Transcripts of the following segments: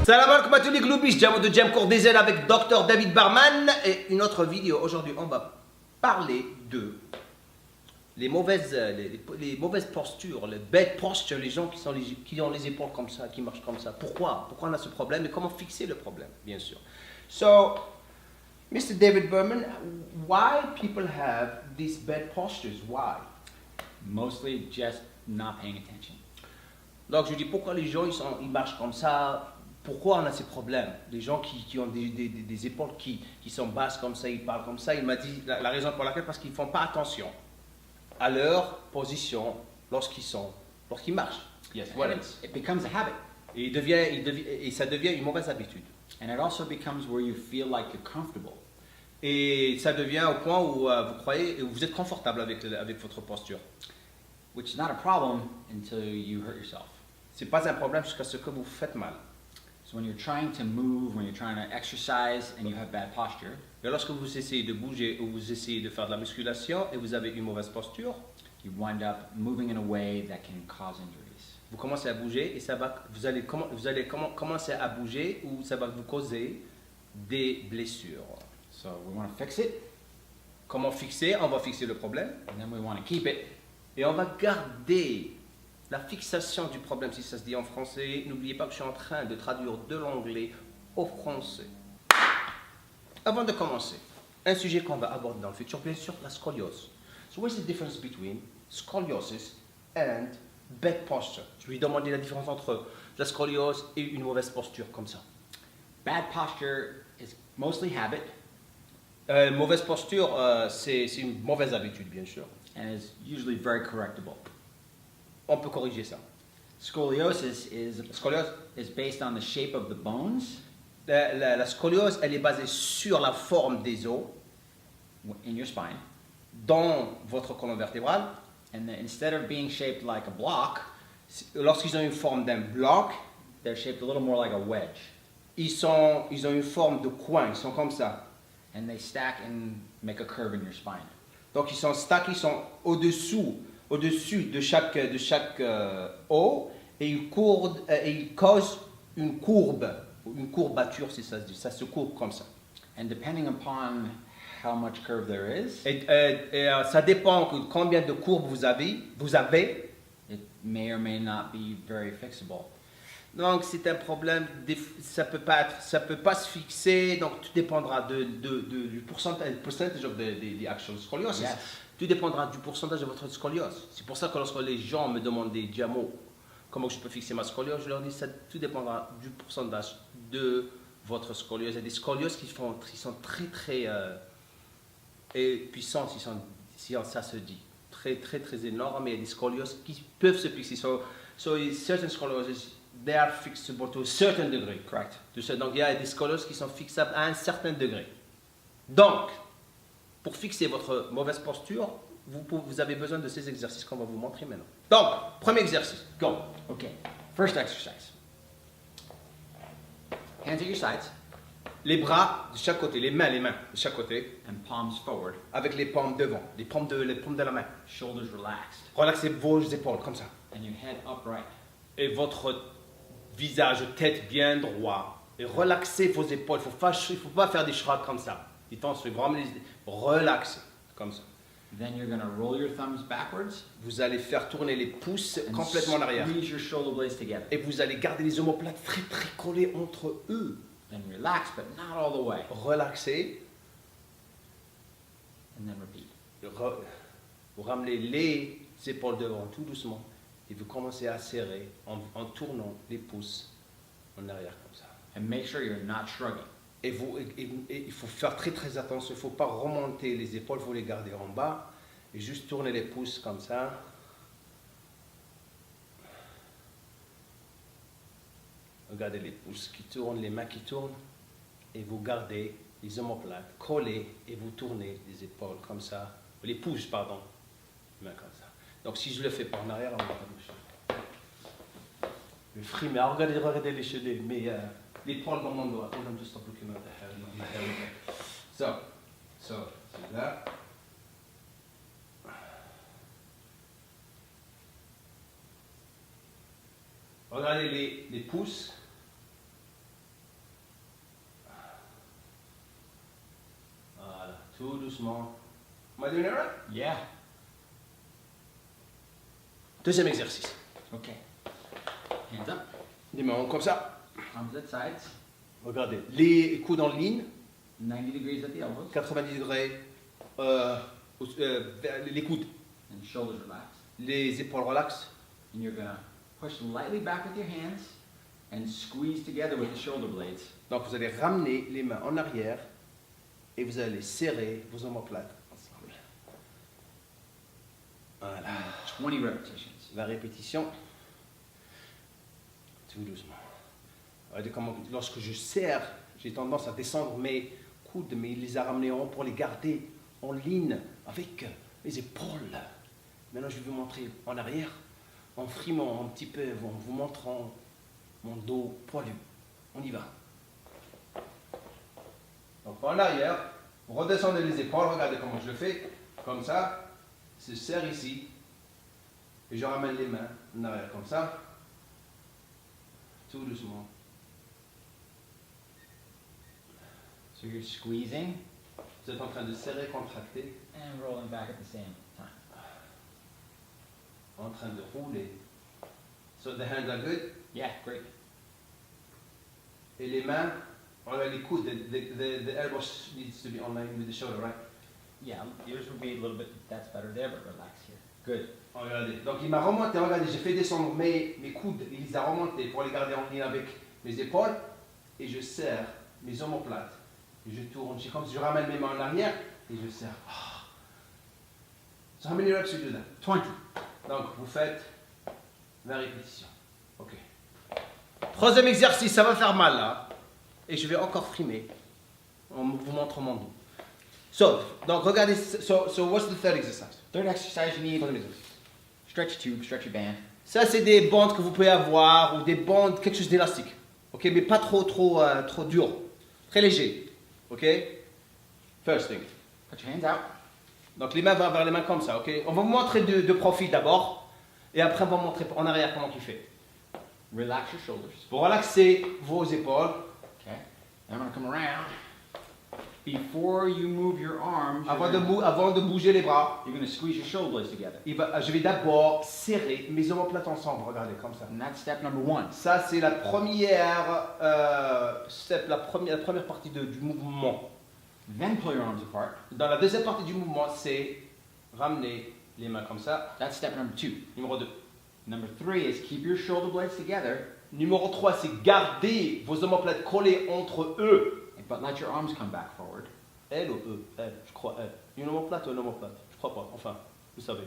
Salam alaikum à tous les gloubis, Jamo de Jam Cours des ailes avec Dr David Barman et une autre vidéo. Aujourd'hui, on va parler de les mauvaises postures, les bad postures, les gens qui ont les épaules comme ça, qui marchent comme ça. Pourquoi on a ce problème et comment fixer le problème, bien sûr. So, Mr. David Berman, why people have these bad postures? Why? Mostly just not paying attention. Donc je dis pourquoi les gens ils marchent comme ça, pourquoi on a ces problèmes? Les gens qui ont des épaules qui sont basses comme ça, ils parlent comme ça, il m'a dit la raison pour laquelle, parce qu'ils ne font pas attention à leur position lorsqu'ils marchent. Yes, Voilà. it becomes a habit. Et ça devient une mauvaise habitude. And it also becomes where you feel like you're comfortable. Et ça devient au point où vous croyez, vous êtes confortable avec votre posture. Which is not a problem until you hurt yourself. C'est pas un problème jusqu'à ce que vous faites mal. So when you're trying to move, when you're trying to exercise and you have bad posture, Et lorsque vous essayez de bouger ou vous essayez de faire de la musculation et vous avez une mauvaise posture, you wind up moving in a way that can cause injuries. vous commencez à bouger et vous allez commencer à bouger ou ça va vous causer des blessures. So we want to fix it, Comment fixer? On va fixer le problème and then we want to keep it. et on va garder la fixation du problème, si ça se dit en français. N'oubliez pas que je suis en train de traduire de l'anglais au français. Avant de commencer, un sujet qu'on va aborder dans le futur, bien sûr, la scoliose. So what's the difference between scoliosis and bad posture? Je lui ai demandé la différence entre la scoliose et une mauvaise posture, comme ça. Bad posture is mostly habit Mauvaise posture, c'est une mauvaise habitude, bien sûr. and is usually very correctable. On peut corriger ça. Scoliosis Scoliose, is based on the shape of the bones la scoliose, elle est basée sur la forme des os in your spine. dans votre colonne vertébrale. And then instead of being shaped like a block, Lorsqu'ils ont une forme d'un bloc, they're shaped a little more like a wedge. ils ont une forme de coin, ils sont comme ça. And they stack and make a curve in your spine. Donc ils sont stackés, ils sont au-dessus de chaque os et ils causent une courbature, si ça se dit. Ça se courbe comme ça. And depending upon how much curve there is, Ça dépend de combien de courbes vous avez. it may or may not be very fixable. Donc c'est un problème, ça peut pas se fixer, donc tout dépendra du percentage of the actual scoliosis. Yes. Tout dépendra du pourcentage de votre scoliose. C'est pour ça que lorsque les gens me demandent des diamos, comment je peux fixer ma scoliose, je leur dis ça tout dépendra du pourcentage de votre scoliose. Il y a des scolioses qui sont très puissantes, si ça se dit, très énormes, mais il y a des scolioses qui peuvent se fixer. So certain scoliosis, they are fixable to a certain degree, correct? Donc il y a des scolioses qui sont fixables à un certain degré. Donc, pour fixer votre mauvaise posture, vous avez besoin de ces exercices qu'on va vous montrer maintenant. Donc, premier exercice, go. Okay, first exercise. Hands at your sides Les bras de chaque côté, les mains de chaque côté, and palms forward. avec les paumes devant, les paumes de la main. Shoulders relaxed. Relaxez vos épaules comme ça. And your head upright. Et votre visage, tête bien droit. Et relaxez vos épaules. Il ne faut pas faire des shrugs comme ça. Il faut vraiment relaxer comme ça. Then you're going to roll your thumbs backwards Vous allez faire tourner les pouces and complètement en arrière. squeeze your shoulder blades together. Et vous allez garder les omoplates très collés entre eux. Then relax, but not all the way. Relaxez. And then repeat. Vous ramenez les épaules devant tout doucement. Et vous commencez à serrer en tournant les pouces en arrière comme ça. And make sure you're not shrugging. Et il faut faire très attention. Il ne faut pas remonter les épaules, il faut les garder en bas. Et juste tourner les pouces comme ça. Regardez les pouces qui tournent, les mains qui tournent. Et vous gardez les omoplates collés et vous tournez les épaules comme ça. Les pouces, pardon. Les mains comme ça. Donc si je le fais par en arrière, on va pas bouger. Le free, mais regardez les poils dans mon doigt. I'm just stop looking at my hair. So, c'est là. Regardez les pouces. Tout doucement. Am I doing it right? Yeah. Deuxième exercice. Okay. Hands up. Les mains comme ça. Arms at sides. Regardez. Les coudes en ligne. 90 degrees at the elbows. 90 degrés. Vers les coudes. And shoulders relaxed. Les épaules relaxes. And you're gonna push lightly back with your hands and squeeze together with the shoulder blades. Donc vous allez ramener les mains en arrière et vous allez serrer vos omoplates ensemble. Voilà. 20 repetitions. La répétition. Tout doucement. Regardez comment, lorsque je serre, j'ai tendance à descendre mes coudes, mais il les a ramenés en haut pour les garder en ligne avec les épaules. Maintenant, je vais vous montrer en arrière, en frimant un petit peu, en vous montrant mon dos poilu. On y va. Donc, en arrière, vous redescendez les épaules, regardez comment je le fais, comme ça, se serre ici, et je ramène les mains en arrière, comme ça, tout doucement. So you're squeezing Vous êtes en train de serrer, contracter, and rolling back at the same time. en train de rouler. So the hands are good. Yeah, great. Et les mains, les coudes, the elbow needs to be on line with the shoulder, right? Yeah, yours would be a little bit, that's better there, but relax here. Good. Regardez. Donc il m'a remonté, regardez, j'ai fait descendre mes coudes, il les a remontés pour les garder en ligne avec mes épaules, et je serre mes omoplates. Et je tourne, c'est comme si je ramène mes mains en arrière, et je serre. So how many reps you do that? 20. Donc vous faites 20 répétitions. Ok. Troisième exercice, ça va faire mal là. Et je vais encore frimer. En vous montrant mon dos. Donc regardez, so what's the third exercise? Third exercise, you need Troisième exercice. stretch your tube, stretch your band. Ça c'est des bandes que vous pouvez avoir ou des bandes, quelque chose d'élastique. Ok, mais pas trop dur. Très léger. Ok? First thing. Put your hands out. Donc les mains vont vers les mains comme ça, ok? On va vous montrer de profil d'abord. Et après on va vous montrer en arrière comment tu fais. Relax your shoulders. Pour relaxer vos épaules. Okay. I'm going to come around. Before you move your arms, Avant de bouger les bras, you're going to squeeze your shoulder blades together. je vais d'abord serrer mes omoplates ensemble. Regardez, comme ça. And that's step number 1. Ça, c'est la première step, la première partie du mouvement. Then pull your arms apart. Dans la deuxième partie du mouvement, c'est ramener les mains comme ça. That's step number 2. Numéro 2. Number 3 is keep your shoulder blades together, Numéro 3, c'est garder vos omoplates collées entre eux. but let your arms come back forward. Elle ou eux? Elle, je crois elle. Une omoplate ou une omoplate? Je crois pas, enfin, vous savez.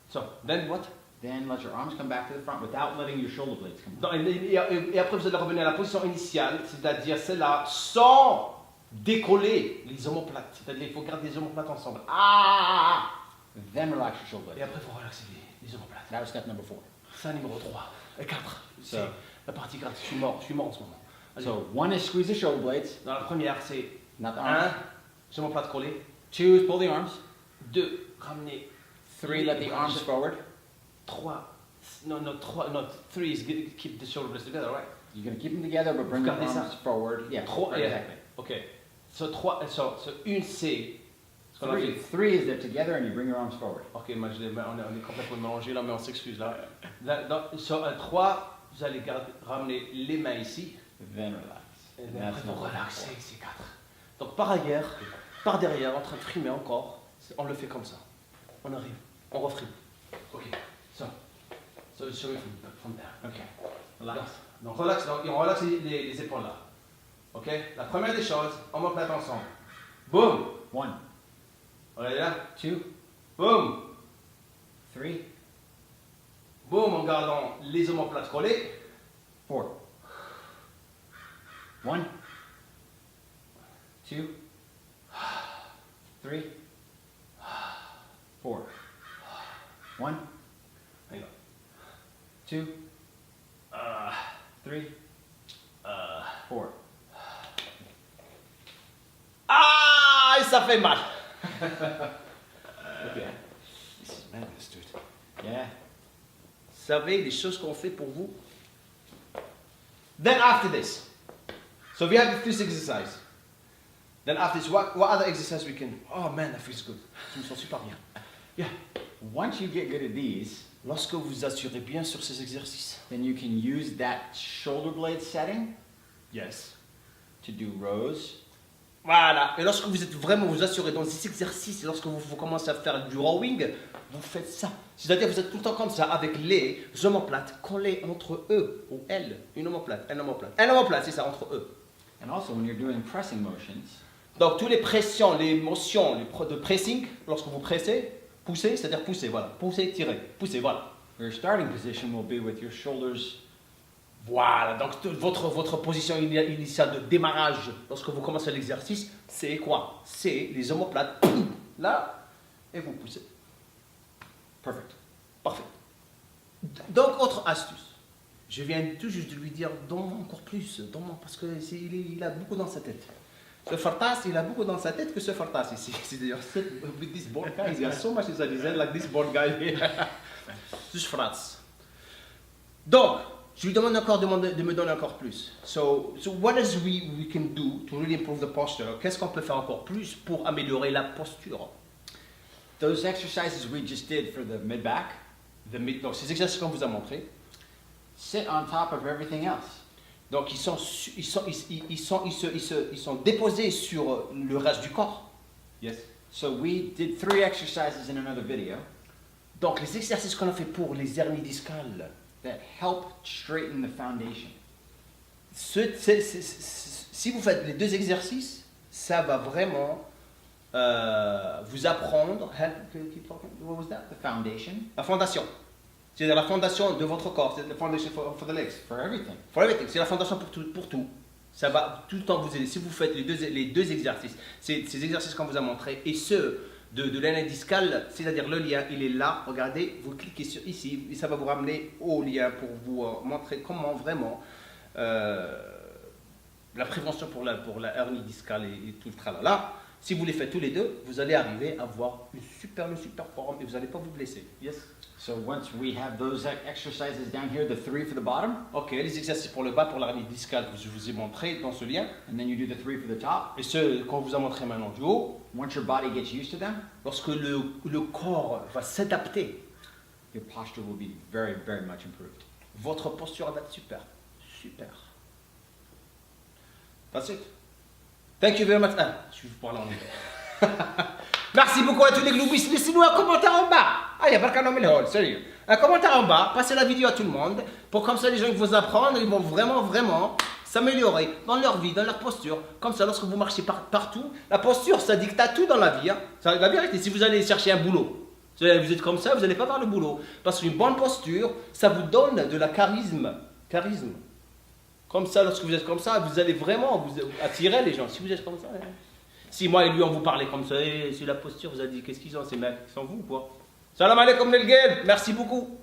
So, then what? Then let your arms come back to the front without letting your shoulder blades come back. Et après, vous allez revenir à la position initiale, c'est-à-dire celle-là, sans décoller les omoplates. C'est-à-dire qu'il faut garder les omoplates ensemble. Then relax your shoulder Et blades. après, il faut relaxer les omoplates. That was step number 4. Ça, numéro 3 et 4. C'est So- la partie grave. Je suis mort en ce moment. Allez. So 1 is squeeze the shoulder blades, Dans la première, c'est not the 1, arms. omoplate collée. 2 is pull the arms. 2, ramener. 3, let the arms forward. 3, no, 3 is keep the shoulder blades together, right? You're going to keep them together, but bring your Gardez ça. arms forward. Yeah, 3, exactly. Ok. So 1, c'est ce qu'on a fait. 3 is they're together and you bring your arms forward. Ok, on est complètement mélangé là, mais on s'excuse là. Sur un 3, vous allez ramener les mains ici. Then relax. Et And après, that's vous number relaxez, 4. c'est 4. Donc par ailleurs, par derrière, en train de frimer encore, on le fait comme ça. On arrive, on refrime. Ok, so show me from there. Okay. Relax. Donc relax, donc, on relaxe les épaules là. Ok, la première des choses, on va mettre ensemble. Boum, 1, regardez là. 2, Boum, 3, boum, en gardant les omoplates collées. 4. 1, 2, 3, 4. 1, Hang on. 2, 3, 4. Ah, et ça fait mal. Ok. This is madness, dude. Yeah. Vous savez les choses qu'on fait pour vous. Then after this, so we have this exercise. Then after this, what other exercise we can? Oh man, that feels good. Je me sens super bien. Yeah. Once you get good at these, Lorsque vous assurez bien sur ces exercices. then you can use that shoulder blade setting Yes. to do rows. Voilà. Et lorsque vous êtes vraiment, vous assurez dans ces exercices, lorsque vous commencez à faire du rowing, vous faites ça. C'est-à-dire vous êtes tout le temps comme ça, avec les omoplates collés entre eux, ou elles. Une omoplate, un omoplate. Un omoplate, c'est ça, entre eux. And also when you're doing pressing motions, Donc, toutes les pressions, les motions de pressing, lorsque vous pressez, poussez, c'est-à-dire pousser, voilà. Poussez, tirez, poussez, voilà. your starting position will be with your shoulders Voilà, donc votre position initiale de démarrage, lorsque vous commencez l'exercice, c'est quoi? C'est les omoplates, là, et vous poussez. perfect. Parfait. Donc, autre astuce. Je viens tout juste de lui dire, donne-moi encore plus, donne-moi, parce que il a beaucoup dans sa tête. Ce Fartas, il a beaucoup dans sa tête que ce Fartas ici. C'est-à-dire, with this board guy, he has so much inside his head, like this board guy here. Juste Frats. Donc, je lui demande encore de me donner encore plus. So what else we can do to really improve the posture? Qu'est-ce qu'on peut faire encore plus pour améliorer la posture? Those exercises we just did for the mid-back, Donc, ces exercices qu'on vous a montrés, sit on top of everything else. donc ils sont déposés sur le reste du corps. Yes. So we did 3 exercises in another video Donc, les exercices qu'on a fait pour les hernies discales, that help straighten the foundation. si vous faites les 2 exercices, ça va vraiment vous apprendre. What was that? The foundation La fondation. C'est la fondation de votre corps. C'est la foundation for the legs. for everything. For everything. C'est la fondation pour tout. Ça va tout le temps vous aider. Si vous faites les deux exercices, ces exercices qu'on vous a montrés, et ceux de l'hernie discale, c'est-à-dire le lien, il est là. Regardez, vous cliquez sur ici, et ça va vous ramener au lien pour vous montrer comment vraiment la prévention pour la hernie discale et tout le tralala. Si vous les faites tous les deux, vous allez arriver à avoir une super forme et vous n'allez pas vous blesser. Yes. So once we have those exercises down here, the 3 for the bottom, Ok, les exercices pour le bas, pour l'hernie discale que je vous ai montré dans ce lien, and then you do the 3 for the top. et ceux qu'on vous a montré maintenant du haut, Once your body gets used to them, lorsque le corps va s'adapter, your posture will be very, very much improved. votre posture va être super. Super. That's it. Thank you very much. Ah, je vais vous parler en anglais. Merci beaucoup à tous les gloubis. Laissez-nous un commentaire en bas. Ah, il y a pas qu'un homme, sérieux. Un commentaire en bas. Passez la vidéo à tout le monde. Pour comme ça, les gens qui vont apprendre, ils vont vraiment s'améliorer dans leur vie, dans leur posture. Comme ça, lorsque vous marchez partout, la posture, ça dicte tout dans la vie. Hein. C'est la vérité. Si vous allez chercher un boulot, vous êtes comme ça, vous n'allez pas faire le boulot. Parce qu'une bonne posture, ça vous donne de la charisme. Comme ça, lorsque vous êtes comme ça, vous allez vraiment vous attirer les gens. Si vous êtes comme ça, hein. Si moi et lui on vous parlait comme ça, et c'est la posture, vous avez dit qu'est-ce qu'ils ont ces mecs? Ils sont vous ou quoi? Salam alaikum les gars, merci beaucoup.